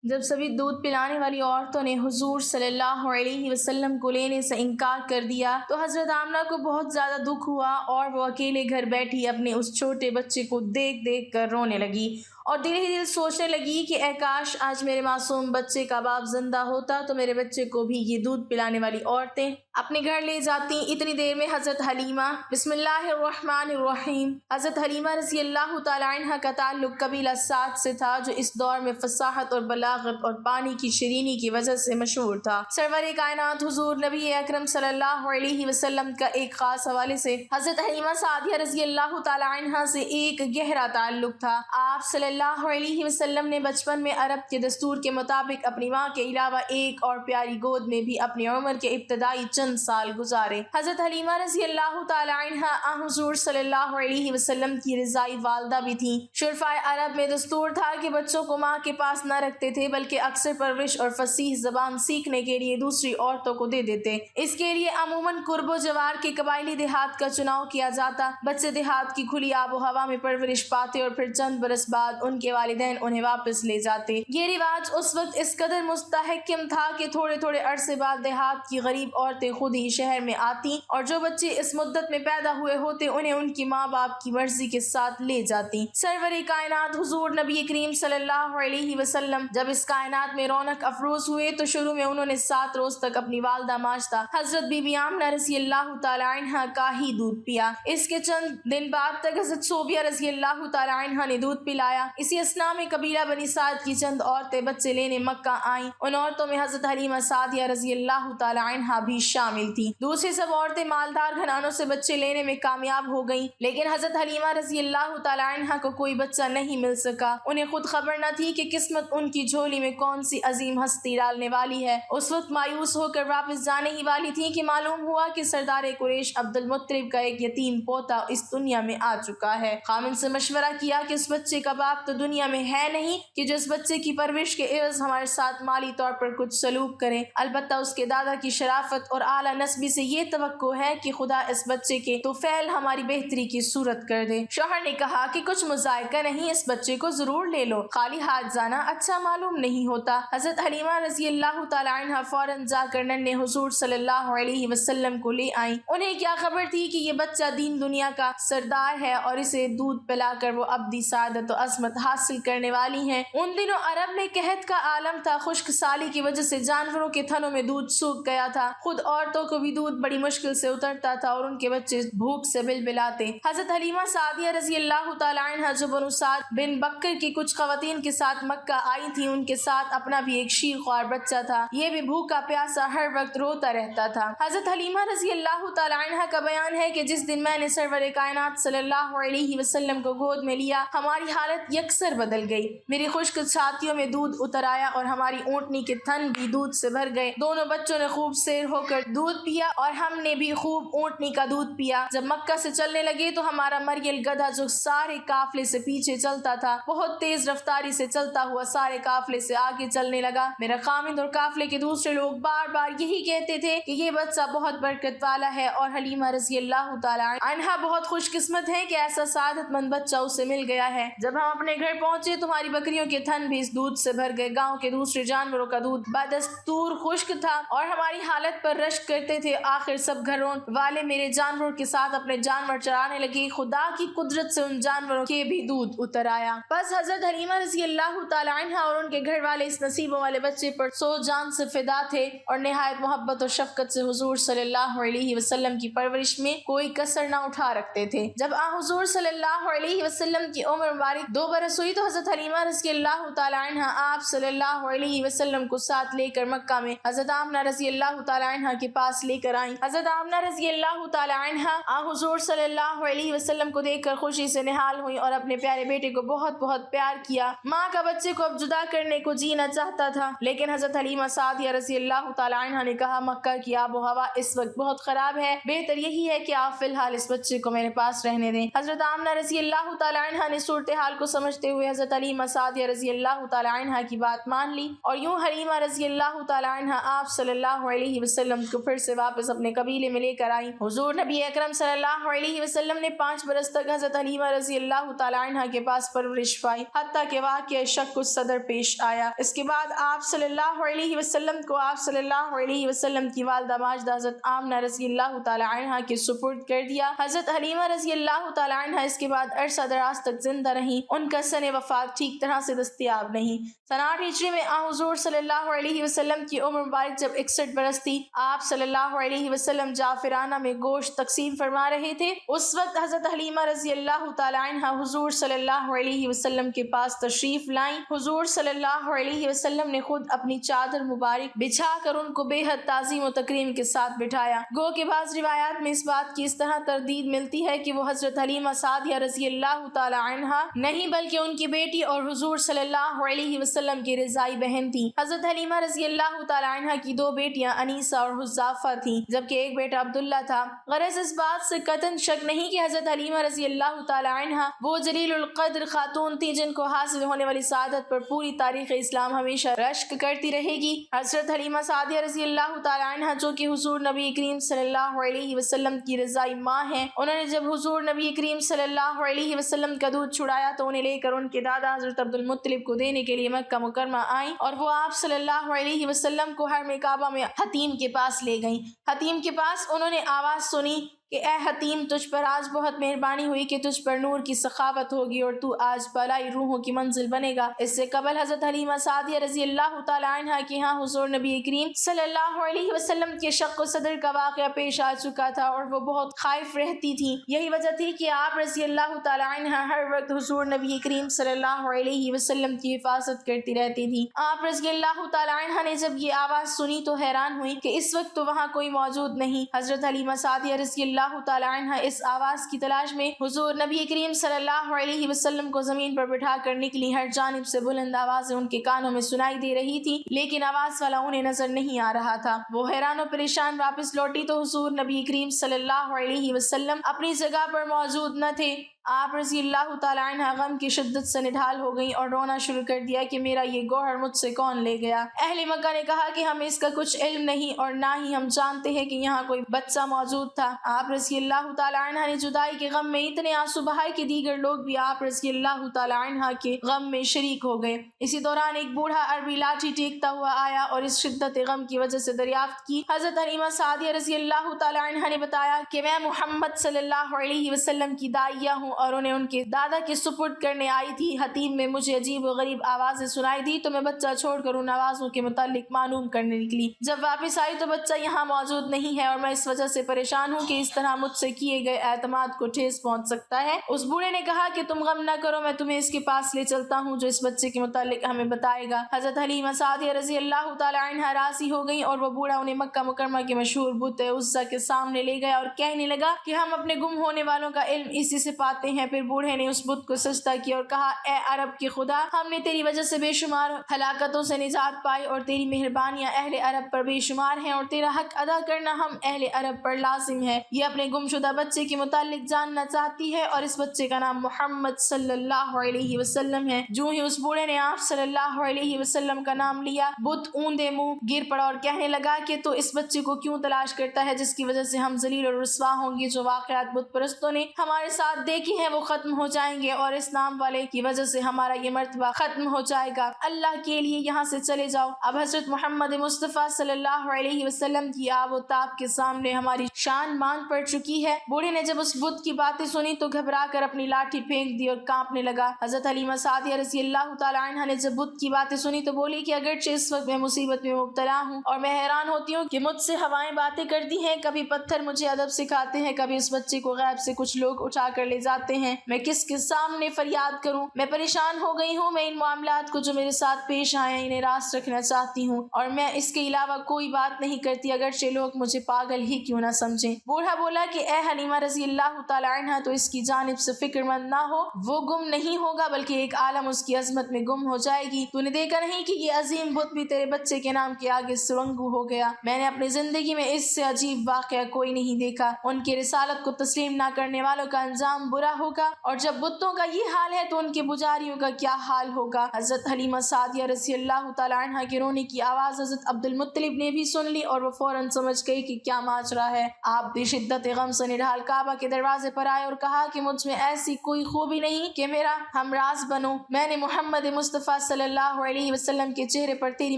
جب سبھی دودھ پلانے والی عورتوں نے حضور صلی اللہ علیہ وسلم کو لینے سے انکار کر دیا تو حضرت آمنہ کو بہت زیادہ دکھ ہوا اور وہ اکیلے گھر بیٹھی اپنے اس چھوٹے بچے کو دیکھ دیکھ کر رونے لگی اور دل ہی دل سوچنے لگی کہ اے کاش آج میرے معصوم بچے کا باپ زندہ ہوتا تو میرے بچے کو بھی یہ دودھ پلانے والی عورتیں اپنے گھر لے جاتی۔ اتنی دیر میں حضرت حلیمہ بسم اللہ الرحمن الرحیم حضرت حلیمہ رضی اللہ تعالی عنہ کا تعلق قبیلہ سعد سے تھا جو اس دور میں فصاحت اور بلاغت اور پانی کی شیرینی کی وجہ سے مشہور تھا۔ سرور کائنات حضور نبی اکرم صلی اللہ علیہ وسلم کا ایک خاص حوالے سے حضرت حلیمہ سعدیہ رضی اللہ تعالی عنہ سے ایک گہرا تعلق تھا۔ آپ صلی اللہ علیہ وسلم نے بچپن میں عرب کے دستور کے مطابق اپنی ماں کے علاوہ ایک اور پیاری گود میں بھی اپنی عمر کے ابتدائی چند سال گزارے۔ حضرت حلیمہ رضی اللہ تعالی عنہ حضور صلی اللہ علیہ وسلم کی رضائی والدہ بھی تھیں۔ شرفائے عرب میں دستور تھا کہ بچوں کو ماں کے پاس نہ رکھتے تھے بلکہ اکثر پرورش اور فصیح زبان سیکھنے کے لیے دوسری عورتوں کو دے دیتے۔ اس کے لیے عموماً قرب و جوار کے قبائلی دیہات کا چناؤ کیا جاتا۔ بچے دیہات کی کھلی آب و ہوا میں پرورش پاتے اور پھر چند برس بعد ان کے والدین انہیں واپس لے جاتے۔ یہ رواج اس وقت اس قدر مستحکم تھا کہ تھوڑے تھوڑے عرصے بعد دیہات کی غریب عورتیں خود ہی شہر میں آتی اور جو بچے اس مدت میں پیدا ہوئے ہوتے انہیں ان کی ماں باپ کی مرضی کے ساتھ لے جاتی۔ سرور کائنات حضور نبی کریم صلی اللہ علیہ وسلم جب اس کائنات میں رونق افروز ہوئے تو شروع میں انہوں نے 7 روز تک اپنی والدہ ماجدہ حضرت بی بی آمنہ رضی اللہ تعالی عنہ کا ہی دودھ پیا۔ اس کے چند دن بعد تک حضرت صوبیہ رضی اللہ تعالی عنہ نے دودھ پلایا۔ اسی اثناء میں قبیلہ بنی سعد کی چند عورتیں بچے لینے مکہ آئیں۔ ان عورتوں میں حضرت حلیمہ سعدیہ رضی اللہ تعالی عنہ بھی شامل تھی۔ دوسری سب عورتیں مالدار گھرانوں سے بچے لینے میں کامیاب ہو گئیں لیکن حضرت حلیمہ رضی اللہ تعالی عنہ کو کوئی بچہ نہیں مل سکا۔ انہیں خود خبر نہ تھی کہ قسمت ان کی جھولی میں کون سی عظیم ہستی ڈالنے والی ہے۔ اس وقت مایوس ہو کر واپس جانے ہی والی تھی کہ معلوم ہوا کہ سردار قریش عبد المطلب کا ایک یتیم پوتا اس دنیا میں آ چکا ہے۔ خامن سے مشورہ کیا کہ اس بچے کا باپ تو دنیا میں ہے نہیں کہ جو اس بچے کی پرورش کے عوض ہمارے ساتھ مالی طور پر کچھ سلوک کرے، البتہ اس کے دادا کی شرافت اور اعلیٰ نسبی سے یہ توقع ہے کہ خدا اس بچے کے طفیل ہماری بہتری کی صورت کر دے۔ شوہر نے کہا کہ کچھ مذائقہ نہیں، اس بچے کو ضرور لے لو، خالی ہاتھ جانا اچھا معلوم نہیں ہوتا۔ حضرت حلیمہ رضی اللہ تعالی عنہ فوراً جا کر ننھے حضور صلی اللہ علیہ وسلم کو لے آئیں۔ انہیں کیا خبر تھی کہ یہ بچہ دین دنیا کا سردار ہے اور اسے دودھ پلا کر وہ ابدی سعادت و عظمت حاصل کرنے والی ہیں۔ ان دنوں عرب میں قحط کا عالم تھا، خشک سالی کی وجہ سے جانوروں کے تھنوں میں دودھ سوکھ گیا تھا، خود عورتوں کو بھی دودھ بڑی مشکل سے اترتا تھا اور ان کے بچے بھوک سے بلبلاتے۔ حضرت حلیمہ سعدیہ رضی اللہ تعالی عنہ جو بنو سعد بن بکر کی کچھ خواتین کے ساتھ مکہ آئی تھیں، ان کے ساتھ اپنا بھی ایک شیر خوار بچہ تھا، یہ بھی بھوکا پیاسا ہر وقت روتا رہتا تھا۔ حضرت حلیمہ رضی اللہ تعالی عنہ کا بیان ہے کہ جس دن میں نے سرور کائنات صلی اللہ علیہ وسلم کو گود میں لیا ہماری حالت یکسر بدل گئی، میری خشک چھاتیوں میں دودھ اتر آیا اور ہماری اونٹنی کے تھن بھی دودھ سے بھر گئے۔ دونوں بچوں نے خوب سیر ہو کر دودھ پیا اور ہم نے بھی خوب اونٹنی کا دودھ پیا۔ جب مکہ سے چلنے لگے تو ہمارا مریل گدھا جو سارے قافلے سے پیچھے چلتا تھا بہت تیز رفتاری سے چلتا ہوا سارے قافلے سے آگے چلنے لگا۔ میرا خامند اور قافلے کے دوسرے لوگ بار بار یہی کہتے تھے کہ یہ بچہ بہت برکت والا ہے اور حلیمہ رضی اللہ تعالی عنہا بہت خوش قسمت ہے کہ ایسا سعادت مند بچہ اسے مل گیا ہے۔ جب ہم اپنے گھر پہنچے تو ہماری بکریوں کے تھن بھی اس دودھ سے بھر گئے، گاؤں کے دوسرے جانوروں کا دودھ بدستور خشک تھا اور ہماری حالت پر رشک کرتے تھے۔ آخر سب گھروں والے میرے جانوروں کے ساتھ اپنے جانور چرانے لگے، خدا کی قدرت سے ان جانوروں کے بھی دودھ اتر آیا۔ بس حضرت حلیمہ رضی اللہ تعالی عنہ اور ان کے گھر والے اس نصیبوں والے بچے پر سو جان سے فدا تھے اور نہایت محبت اور شفقت سے حضور صلی اللہ علیہ وسلم کی پرورش میں کوئی کسر نہ اٹھا رکھتے تھے۔ جب حضور صلی اللہ علیہ وسلم کی عمر مبارک 2 برس ہوئی تو حضرت حلیمہ رضی اللہ تعالی عنہ آپ صلی اللہ علیہ وسلم کو ساتھ لے کر مکہ میں حضرت آمنہ رضی اللہ تعالی عنہ کے پاس لے کر آئیں۔ حضرت آمنہ رضی اللہ تعالی عنہ حضور صلی اللہ علیہ وسلم کو دیکھ کر خوشی سے نہال ہوئی اور اپنے پیارے بیٹے کو بہت بہت پیار کیا۔ ماں کا بچے کو اب جدا کرنے کو جینا چاہتا تھا لیکن حضرت حلیمہ سعدیہ رضی اللہ تعالی عنہ نے کہا مکہ کی آب و ہوا اس وقت بہت خراب ہے، بہتر یہی ہے کہ آپ فی الحال اس بچے کو میرے پاس رہنے دیں۔ حضرت آمنہ رضی اللہ تعالی عنہ نے صورتحال کو سمجھتے ہوئے حضرت حلیمہ سعدیہ رضی اللہ تعالی عنہ کی بات مان لی اور یوں حلیمہ رضی اللہ تعالی عنہ آپ صلی اللہ علیہ وسلم کو پھر سے واپس اپنے قبیلے میں لے کر آئی۔ حضور نبی اکرم صلی اللہ علیہ وسلم نے 5 برس تک حضرت حلیمہ رضی اللہ تعالی عنہ کے پاس پرورش پائی، حتیٰ کہ واقعہ شق الصدر پیش آیا۔ اس کے بعد آپ صلی اللہ علیہ وسلم کو آپ صلی اللہ علیہ وسلم کی والدہ ماجدہ حضرت آمنہ رضی اللہ تعالی عنہ کے سپرد کر دیا۔ حضرت حلیمہ رضی اللہ تعالی عنہ اس کے بعد عرصہ دراز تک زندہ رہیں۔ ان کا سن وفات ٹھیک طرح سے دستیاب نہیں۔ سن 8 ہجری میں حضور صلی اللہ علیہ وسلم کی عمر مبارک جب 61 برس تھی، آپ صلی اللہ علیہ وسلم جعفرانہ میں گوشت تقسیم فرما رہے تھے۔ اس وقت حضرت حلیمہ رضی اللہ تعالی عنہ حضور صلی اللہ علیہ وسلم کے پاس تشریف لائیں۔ حضور صلی اللہ علیہ وسلم نے خود اپنی چادر مبارک بچھا کر ان کو بے حد تعظیم و تکریم کے ساتھ بٹھایا۔ گو کہ بعض روایات میں اس بات کی اس طرح تردید ملتی ہے کہ وہ حضرت حلیمہ سعدیہ رضی اللہ تعالی عنہ نہیں بلکہ ان کی بیٹی اور حضور صلی اللہ علیہ وسلم کی رضائی بہن تھی۔ حضرت حلیمہ رضی اللہ تعالی عنہ کی 2 بیٹیاں انیسہ اور حذافہ تھیں، جبکہ ایک بیٹا عبداللہ تھا۔ غرض اس بات سے قطعاً شک نہیں کہ حضرت حلیمہ رضی اللہ تعالی عنہ وہ جلیل القدر خاتون تھی جن کو حاصل ہونے والی سعادت پر پوری تاریخ اسلام ہمیشہ رشک کرتی رہے گی۔ حضرت حلیمہ سعدیہ رضی اللہ تعالی عنہ جو کہ حضور نبی کریم صلی اللہ علیہ وسلم کی رضائی ماں ہیں، انہوں نے جب حضور نبی کریم صلی اللہ علیہ وسلم کا دودھ چھڑایا تو انہیں لے کر ان کے دادا حضرت عبد المطلب کو دینے کے لیے مکہ مکرمہ آئیں اور وہ آپ صلی اللہ علیہ وسلم کو حرم کعبہ میں حتیم کے پاس لے گئیں۔ حتیم کے پاس انہوں نے آواز سنی کہ اے حتیم، تجھ پر آج بہت مہربانی ہوئی کہ تجھ پر نور کی سخاوت ہوگی اور تو آج بالائی روحوں کی منزل بنے گا۔ اس سے قبل حضرت حلیمہ سعدیہ رضی اللہ تعالی عنہ کے ہاں حضور نبی کریم صلی اللہ علیہ وسلم کے شق و صدر کا واقعہ پیش آ چکا تھا اور وہ بہت خائف رہتی تھی۔ یہی وجہ تھی کہ آپ رضی اللہ تعالی عنہ ہر وقت حضور نبی کریم صلی اللہ علیہ وسلم کی حفاظت کرتی رہتی تھی۔ آپ رضی اللہ تعالی عنہ نے جب یہ آواز سنی تو حیران ہوئی کہ اس وقت تو وہاں کوئی موجود نہیں۔ حضرت حلیمہ سعدیہ رضی اللہ تعالی عنہ اس آواز کی تلاش میں حضور نبی کریم صلی اللہ علیہ وسلم کو زمین پر بٹھا کر نکلی۔ ہر جانب سے بلند آوازیں ان کے کانوں میں سنائی دے رہی تھی، لیکن آواز والا انہیں نظر نہیں آ رہا تھا۔ وہ حیران و پریشان واپس لوٹی تو حضور نبی کریم صلی اللہ علیہ وسلم اپنی جگہ پر موجود نہ تھے۔ آپ رضی اللہ تعالی عنہ غم کی شدت سے نڈھال ہو گئیں اور رونا شروع کر دیا کہ میرا یہ گوہر مجھ سے کون لے گیا؟ اہل مکہ نے کہا کہ ہمیں اس کا کچھ علم نہیں اور نہ ہی ہم جانتے ہیں کہ یہاں کوئی بچہ موجود تھا۔ آپ رضی اللہ تعالی عنہ نے جدائی کے غم میں اتنے آنسو بہائے کہ دیگر لوگ بھی آپ رضی اللہ تعالی عنہ کے غم میں شریک ہو گئے۔ اسی دوران ایک بوڑھا عربی لاٹھی ٹیکتا ہوا آیا اور اس شدت غم کی وجہ سے دریافت کی۔ حضرت حلیمہ سعدیہ رضی اللہ تعالی عنہ نے بتایا کہ میں محمد صلی اللہ علیہ وسلم کی داعیہ ہوں اور انہیں ان کے دادا کے سپرد کرنے آئی تھی۔ حتیم میں مجھے عجیب و غریب آوازیں سنائی دی تو میں بچہ چھوڑ کر ان آوازوں کے متعلق معلوم کرنے نکلی۔ جب واپس آئی تو بچہ یہاں موجود نہیں ہے اور میں اس وجہ سے پریشان ہوں کہ اس طرح مجھ سے کیے گئے اعتماد کو ٹھیس پہنچ سکتا ہے۔ اس بوڑھے نے کہا کہ تم غم نہ کرو، میں تمہیں اس کے پاس لے چلتا ہوں جو اس بچے کے متعلق ہمیں بتائے گا۔ حضرت حلیمہ سعدیہ رضی اللہ تعالی عنہ راضی ہو گئیں اور وہ بوڑھا انہیں مکہ مکرمہ کے مشہور بت عزا کے سامنے لے گیا اور کہنے لگا کہ ہم اپنے گم ہونے والوں کا علم اسی سے پاتے ہیں۔ پھر بوڑھے نے اس بت کو سجدہ کیا اور کہا، اے عرب کے خدا، ہم نے تیری وجہ سے بے شمار ہلاکتوں سے نجات پائی اور تیری مہربانیاں اہل عرب پر بے شمار ہیں اور تیرا حق ادا کرنا ہم اہل عرب پر لازم ہے۔ یہ اپنے گمشدہ بچے کے متعلق جاننا چاہتی ہے اور اس بچے کا نام محمد صلی اللہ علیہ وسلم ہے۔ جو ہی اس بوڑھے نے آپ صلی اللہ علیہ وسلم کا نام لیا، بت اوندے منہ گر پڑا اور کہنے لگا کہ تو اس بچے کو کیوں تلاش کرتا ہے جس کی وجہ سے ہم ذلیل اور رسوا ہوں گے؟ جو واقعات بت پرستوں نے ہمارے ساتھ دیکھے ہیں وہ ختم ہو جائیں گے اور اس نام والے کی وجہ سے ہمارا یہ مرتبہ ختم ہو جائے گا۔ اللہ کے لیے یہاں سے چلے جاؤ۔ اب حضرت محمد مصطفیٰ صلی اللہ علیہ وسلم کی آب و تاب کے سامنے ہماری شان مان پڑ چکی ہے۔ بوڑھے نے جب اس بت کی باتیں سنی تو گھبرا کر اپنی لاٹھی پھینک دی اور کانپنے لگا۔ حضرت حلیمہ سعدیہ رضی اللہ تعالی عنہ نے جب بت کی باتیں سنی تو بولی کہ اگرچہ اس وقت میں مصیبت میں مبتلا ہوں اور میں حیران ہوتی ہوں کہ مجھ سے ہوائیں باتیں کرتی ہیں، کبھی پتھر مجھے ادب سکھاتے ہیں، کبھی اس بچے کو غیب سے کچھ لوگ اٹھا کر لے جاتے ہیں، میں کس کے سامنے فریاد کروں؟ میں پریشان ہو گئی ہوں۔ میں ان معاملات کو جو میرے ساتھ پیش آئے ہیں انہیں راست رکھنا چاہتی ہوں اور میں اس کے علاوہ کوئی بات نہیں کرتی، اگرچہ لوگ مجھے پاگل ہی کیوں نہ سمجھیں۔ بوڑھا بولا کہ اے حلیمہ رضی اللہ تعالی عنہ، تو اس کی جانب سے فکر مند نہ ہو، وہ گم نہیں ہوگا بلکہ ایک عالم اس کی عظمت میں گم ہو جائے گی۔ تو نے دیکھا نہیں کہ یہ عظیم بت بھی تیرے بچے کے نام کے آگے سرنگو ہو گیا؟ میں نے اپنی زندگی میں اس سے عجیب واقعہ کوئی نہیں دیکھا۔ ان کی رسالت کو تسلیم نہ کرنے والوں کا انجام برا والا ہوگا، اور جب بتوں کا یہ حال ہے تو ان کے پجاریوں کا کیا حال ہوگا۔ حضرت حلیمہ سعدیہ رضی اللہ تعالیٰ عنہ کے رونے کی آواز حضرت عبد المطلب نے بھی سن لی اور وہ فوراً سمجھ گئی کہ کیا ماجرا ہے۔ آپ بھی شدت غم سے نڈھال کعبہ کے دروازے پر آئے اور کہا کہ مجھ میں ایسی کوئی خوبی نہیں کہ میرا ہمراز بنو۔ میں نے محمد مصطفیٰ صلی اللہ علیہ وسلم کے چہرے پر تیری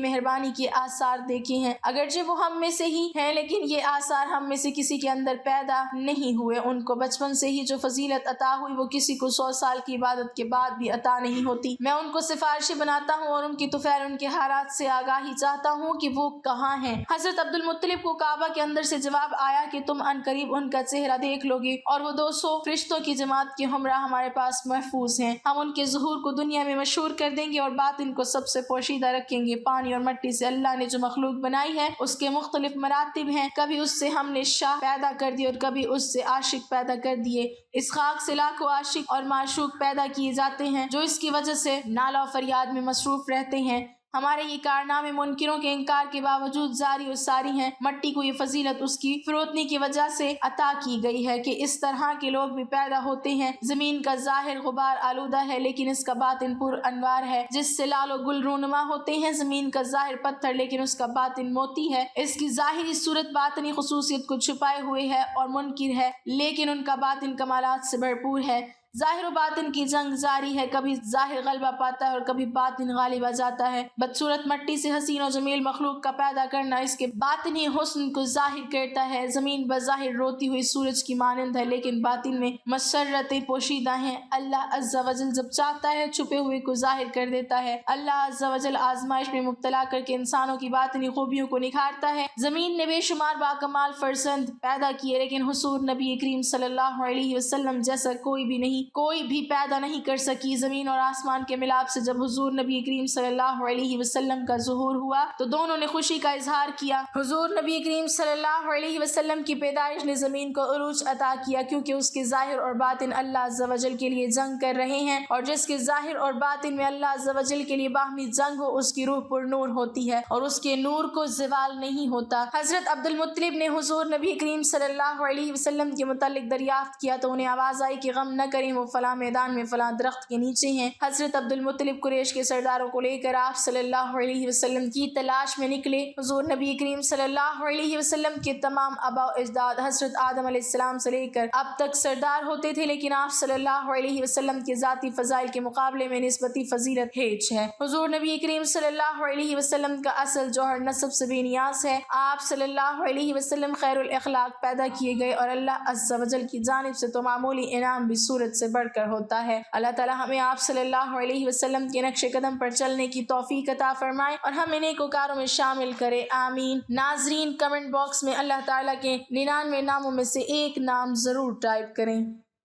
مہربانی کے آثار دیکھے ہیں، اگرچہ وہ ہم میں سے ہی ہیں لیکن یہ آثار ہم میں سے کسی کے اندر پیدا نہیں ہوئے۔ ان کو بچپن سے ہی جو فضیلت عطا ہوئی وہ کسی کو 100 سال کی عبادت کے بعد بھی عطا نہیں ہوتی۔ میں ان کو سفارشی بناتا ہوں اور ان کی طفیل ان کے حالات سے آگاہی چاہتا ہوں کہ وہ کہاں ہیں۔ حضرت عبد المطلب کو کعبہ کے اندر سے جواب آیا کہ تم ان قریب ان کا چہرہ دیکھ لو گے اور وہ 200 فرشتوں کی جماعت کے ہمراہ ہمارے پاس محفوظ ہیں۔ ہم ان کے ظہور کو دنیا میں مشہور کر دیں گے اور باطن کو سب سے پوشیدہ رکھیں گے۔ پانی اور مٹی سے اللہ نے جو مخلوق بنائی ہے اس کے مختلف مراتب ہیں، کبھی اس سے ہم نے شاہ پیدا کر دی اور کبھی اس سے عاشق پیدا کر دیے۔ اس خاک سے لاکھوں عاشق اور معشوق پیدا کیے جاتے ہیں جو اس کی وجہ سے نالہ و فریاد میں مصروف رہتے ہیں۔ ہمارے یہ کارنامے منکروں کے انکار کے باوجود جاری و ساری ہیں۔ مٹی کو یہ فضیلت اس کی فروتنی کی وجہ سے عطا کی گئی ہے کہ اس طرح کے لوگ بھی پیدا ہوتے ہیں۔ زمین کا ظاہر غبار آلودہ ہے لیکن اس کا باطن پر انوار ہے، جس سے لال و گل رونما ہوتے ہیں۔ زمین کا ظاہر پتھر لیکن اس کا باطن موتی ہے، اس کی ظاہری صورت باطنی خصوصیت کو چھپائے ہوئے ہے اور منکر ہے لیکن ان کا باطن کمالات سے بھرپور ہے۔ ظاہر و باطن کی جنگ جاری ہے، کبھی ظاہر غلبہ پاتا ہے اور کبھی باطن غالب آ جاتا ہے۔ بدصورت مٹی سے حسین و جمیل مخلوق کا پیدا کرنا اس کے باطنی حسن کو ظاہر کرتا ہے۔ زمین بظاہر روتی ہوئی سورج کی مانند ہے لیکن باطن میں مسرتیں پوشیدہ ہیں۔ اللہ عز و جل جب چاہتا ہے چھپے ہوئے کو ظاہر کر دیتا ہے۔ اللہ عز و جل آزمائش میں مبتلا کر کے انسانوں کی باطنی خوبیوں کو نکھارتا ہے۔ زمین نے بے شمار باکمال فرزند پیدا کیے لیکن حضور نبی کریم صلی اللہ علیہ وسلم جیسا کوئی بھی پیدا نہیں کر سکی۔ زمین اور آسمان کے ملاپ سے جب حضور نبی کریم صلی اللہ علیہ وسلم کا ظہور ہوا تو دونوں نے خوشی کا اظہار کیا۔ حضور نبی کریم صلی اللہ علیہ وسلم کی پیدائش نے زمین کو عروج عطا کیا کیونکہ اس کے ظاہر اور باطن اللہ عز و جل کے لیے جنگ کر رہے ہیں، اور جس کے ظاہر اور باطن میں اللہ عز و جل کے لیے باہمی جنگ ہو اس کی روح پر نور ہوتی ہے اور اس کے نور کو زوال نہیں ہوتا۔ حضرت عبد المطلب نے حضور نبی کریم صلی اللہ علیہ وسلم کے متعلق دریافت کیا تو انہیں آواز آئی کہ غم نہ کریں، وہ فلاں میدان میں فلاں درخت کے نیچے ہیں۔ حضرت عبد المطلب قریش کے سرداروں کو لے کر آپ صلی اللہ علیہ وسلم کی تلاش میں نکلے۔ حضور نبی کریم صلی اللہ علیہ وسلم کے تمام آباء و اجداد حضرت آدم علیہ السلام سے لے کر اب تک سردار ہوتے تھے لیکن آپ صلی اللہ علیہ وسلم کے ذاتی فضائل کے مقابلے میں نسبتی فضیلت ہیچ ہے۔ حضور نبی کریم صلی اللہ علیہ وسلم کا اصل جوہر نسب سے بے نیاز ہے۔ آپ صلی اللہ علیہ وسلم خیر الاخلاق پیدا کیے گئے اور اللہ عز و جل کی جانب سے تو معمولی انعام بھی صورت سے بڑھ کر ہوتا ہے۔ اللہ تعالی ہمیں آپ صلی اللہ علیہ وسلم کے نقش قدم پر چلنے کی توفیق عطا فرمائے اور ہمیں نیکوکاروں میں شامل کرے، آمین۔ ناظرین، کمنٹ باکس میں اللہ تعالیٰ کے 99 ناموں میں سے ایک نام ضرور ٹائپ کریں۔